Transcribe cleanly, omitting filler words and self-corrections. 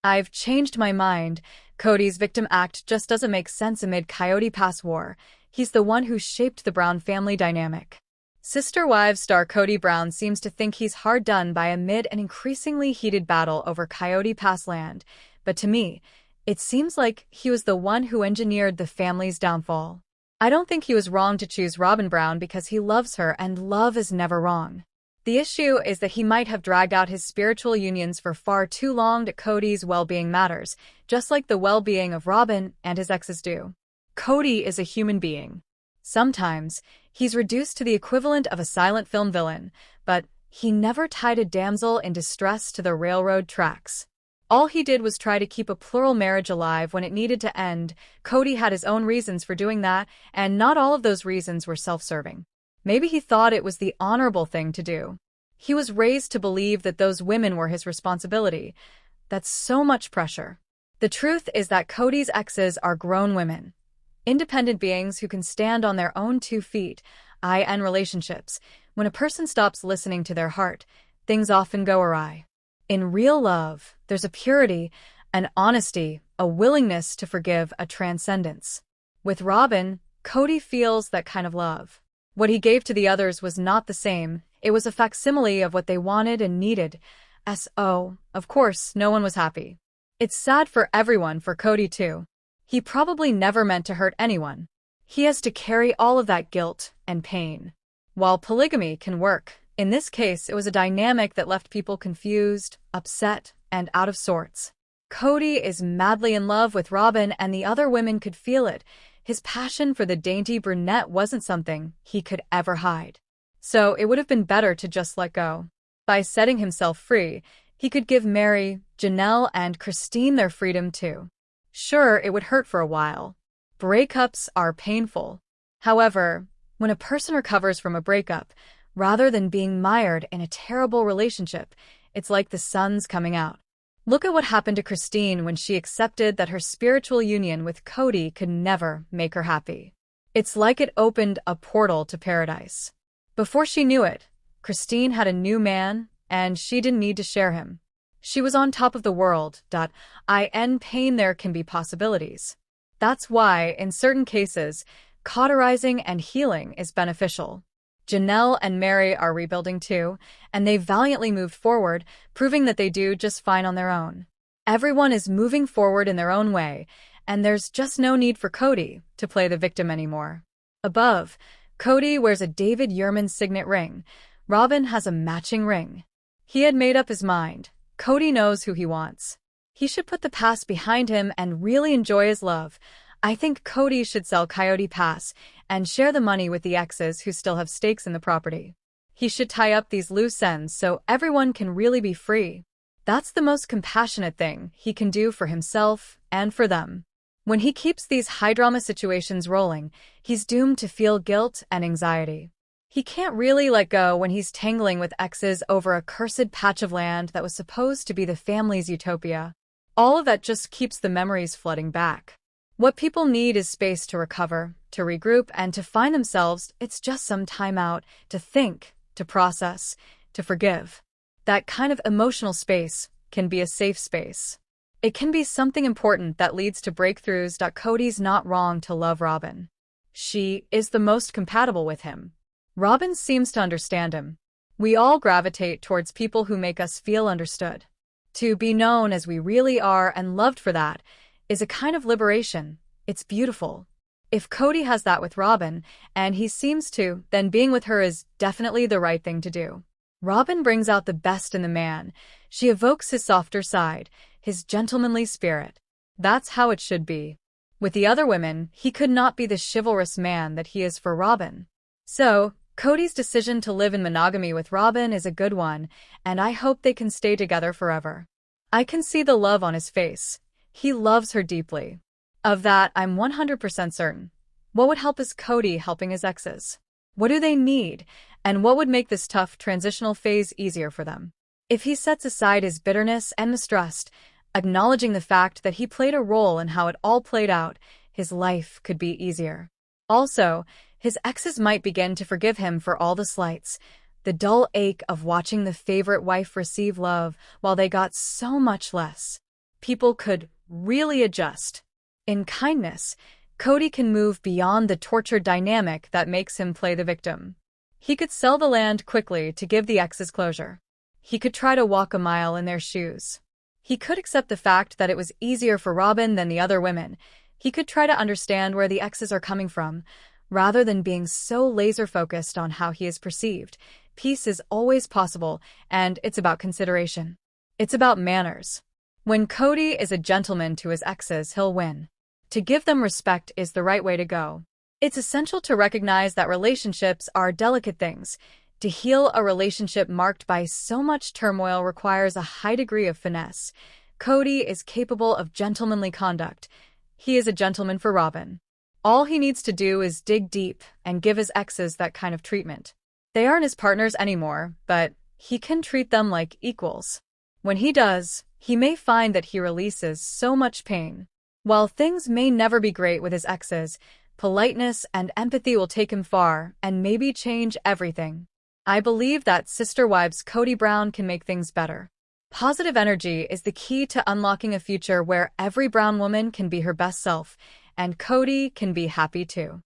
I've changed my mind. Kody's victim act just doesn't make sense amid Coyote Pass war. He's the one who shaped the Brown family dynamic. Sister Wives star Kody Brown seems to think he's hard done by amid an increasingly heated battle over Coyote Pass land, but to me, it seems like he was the one who engineered the family's downfall. I don't think he was wrong to choose Robyn Brown because he loves her, and love is never wrong. The issue is that he might have dragged out his spiritual unions for far too long that Kody's well-being matters, just like the well-being of Robyn and his exes do. Kody is a human being. Sometimes, he's reduced to the equivalent of a silent film villain, but he never tied a damsel in distress to the railroad tracks. All he did was try to keep a plural marriage alive when it needed to end. Kody had his own reasons for doing that, and not all of those reasons were self-serving. Maybe he thought it was the honorable thing to do. He was raised to believe that those women were his responsibility. That's so much pressure. The truth is that Kody's exes are grown women. Independent beings who can stand on their own 2 feet. In relationships, when a person stops listening to their heart, things often go awry. In real love, there's a purity, an honesty, a willingness to forgive, a transcendence. With Robyn, Kody feels that kind of love. What he gave to the others was not the same. It was a facsimile of what they wanted and needed. Of course, no one was happy. It's sad for everyone, for Kody too. He probably never meant to hurt anyone. He has to carry all of that guilt and pain. While polygamy can work, in this case it was a dynamic that left people confused, upset, and out of sorts. Kody is madly in love with Robyn, and the other women could feel it. His passion for the dainty brunette wasn't something he could ever hide. So it would have been better to just let go. By setting himself free, he could give Mary, Janelle, and Christine their freedom too. Sure, it would hurt for a while. Breakups are painful. However, when a person recovers from a breakup, rather than being mired in a terrible relationship, it's like the sun's coming out. Look at what happened to Christine when she accepted that her spiritual union with Kody could never make her happy. It's like it opened a portal to paradise. Before she knew it, Christine had a new man, and she didn't need to share him. She was on top of the world. In pain there can be possibilities. That's why, in certain cases, cauterizing and healing is beneficial. Janelle and Mary are rebuilding too, and they valiantly moved forward, proving that they do just fine on their own. Everyone is moving forward in their own way, and there's just no need for Kody to play the victim anymore. Above, Kody wears a David Yurman signet ring. Robyn has a matching ring. He had made up his mind. Kody knows who he wants. He should put the past behind him and really enjoy his love. I think Kody should sell Coyote Pass and share the money with the exes who still have stakes in the property. He should tie up these loose ends so everyone can really be free. That's the most compassionate thing he can do for himself and for them. When he keeps these high-drama situations rolling, he's doomed to feel guilt and anxiety. He can't really let go when he's tangling with exes over a cursed patch of land that was supposed to be the family's utopia. All of that just keeps the memories flooding back. What people need is space to recover, to regroup, and to find themselves. It's just some time out, to think, to process, to forgive. That kind of emotional space can be a safe space. It can be something important that leads to breakthroughs. Kody's not wrong to love Robyn. She is the most compatible with him. Robyn seems to understand him. We all gravitate towards people who make us feel understood. To be known as we really are and loved for that is a kind of liberation. It's beautiful. If Kody has that with Robyn, and he seems to, then being with her is definitely the right thing to do. Robyn brings out the best in the man. She evokes his softer side, his gentlemanly spirit. That's how it should be. With the other women, he could not be the chivalrous man that he is for Robyn. So, Kody's decision to live in monogamy with Robyn is a good one, and I hope they can stay together forever. I can see the love on his face. He loves her deeply. Of that, I'm 100% certain. What would help is Kody helping his exes. What do they need, and what would make this tough transitional phase easier for them? If he sets aside his bitterness and mistrust, acknowledging the fact that he played a role in how it all played out, his life could be easier. Also, his exes might begin to forgive him for all the slights, the dull ache of watching the favorite wife receive love while they got so much less. people could really adjust. In kindness, Kody can move beyond the torture dynamic that makes him play the victim. He could sell the land quickly to give the exes closure. He could try to walk a mile in their shoes. He could accept the fact that it was easier for Robin than the other women. He could try to understand where the exes are coming from, rather than being so laser-focused on how he is perceived. Peace is always possible, and it's about consideration. It's about manners. When Kody is a gentleman to his exes, he'll win. To give them respect is the right way to go. It's essential to recognize that relationships are delicate things. To heal a relationship marked by so much turmoil requires a high degree of finesse. Kody is capable of gentlemanly conduct. He is a gentleman for Robin. All he needs to do is dig deep and give his exes that kind of treatment. They aren't his partners anymore, but he can treat them like equals. When he does, he may find that he releases so much pain. While things may never be great with his exes, politeness and empathy will take him far and maybe change everything. I believe that Sister Wives Kody Brown can make things better. Positive energy is the key to unlocking a future where every brown woman can be her best self, and Kody can be happy too.